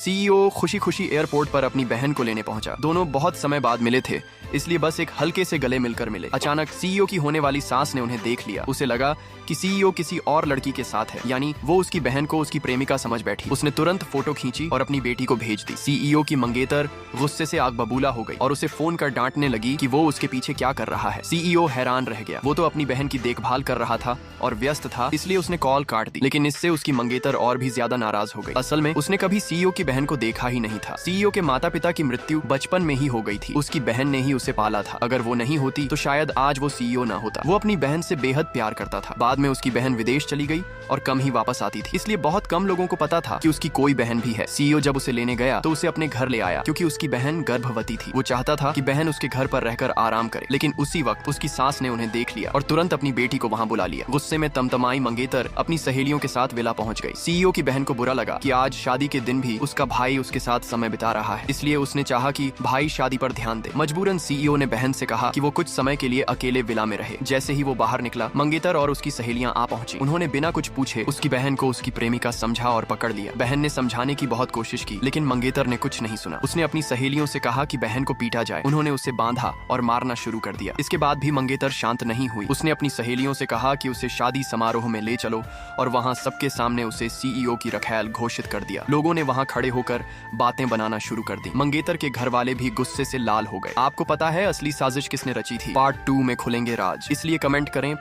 CEO खुशी खुशी airport पर अपनी बहन को लेने पहुंचा। दोनों बहुत समय बाद मिले थे, इसलिए बस एक हल्के से गले मिलकर मिले। अचानक सीईओ की होने वाली सास ने उन्हें देख लिया। उसे लगा कि सीईओ किसी और लड़की के साथ है, यानी वो उसकी बहन को उसकी प्रेमिका समझ बैठी। उसने तुरंत फोटो खींची और अपनी बेटी को भेज दी। सीईओ की मंगेतर गुस्से से आग बबूला हो गई और उसे फोन कर डांटने लगी कि वो उसके पीछे क्या कर रहा है। सीईओ हैरान रह गया। वो तो अपनी बहन की देखभाल कर रहा था और व्यस्त था, इसलिए उसने कॉल काट दी। लेकिन इससे उसकी मंगेतर और भी ज्यादा नाराज हो गई। असल में उसने कभी सीईओ की बहन को देखा ही नहीं था। सीईओ के माता पिता की मृत्यु बचपन में ही हो गई थी। उसकी बहन ने ही उसे पाला था। अगर वो नहीं होती तो शायद आज वो सीईओ ना होता। वो अपनी बहन से बेहद प्यार करता था। बाद में उसकी बहन विदेश चली गई और कम ही वापस आती थी, इसलिए बहुत कम लोगों को पता था कि उसकी कोई बहन भी है। सीईओ जब उसे लेने गया तो उसे अपने घर ले आया, क्योंकि उसकी बहन गर्भवती थी। वो चाहता था कि बहन उसके घर पर रहकर आराम करे, लेकिन उसी वक्त उसकी सास ने उन्हें देख लिया और तुरंत अपनी बेटी को वहाँ बुला लिया। गुस्से में तमतमाई मंगेतर अपनी सहेलियों के साथ विला पहुंच गई। सीईओ की बहन को बुरा लगा कि आज शादी के दिन भी उसका भाई उसके साथ समय बिता रहा है, इसलिए उसने चाहा कि भाई शादी पर ध्यान दे। मजबूरन सीईओ ने बहन से कहा कि वो कुछ समय के लिए अकेले विला में रहे। जैसे ही वो बाहर निकला, मंगेतर और उसकी सहेलियां आ पहुंची। उन्होंने बिना कुछ पूछे उसकी बहन को उसकी प्रेमिका समझा और पकड़ लिया। बहन ने समझाने की बहुत कोशिश की, लेकिन मंगेतर ने कुछ नहीं सुना। उसने अपनी सहेलियों से कहा कि बहन को पीटा जाए। उन्होंने उसे बांधा और मारना शुरू कर दिया। इसके बाद भी मंगेतर शांत नहीं हुई। उसने अपनी सहेलियों से कहा कि उसे शादी समारोह में ले चलो और वहां सबके सामने उसे सीईओ की रखैल घोषित कर दिया। लोगों ने वहां खड़े होकर बातें बनाना शुरू कर दी। मंगेतर के घर वाले भी गुस्से से लाल हो गए। आपको पता है असली साजिश किसने रची थी? पार्ट 2 में खुलेंगे राज, इसलिए कमेंट करें।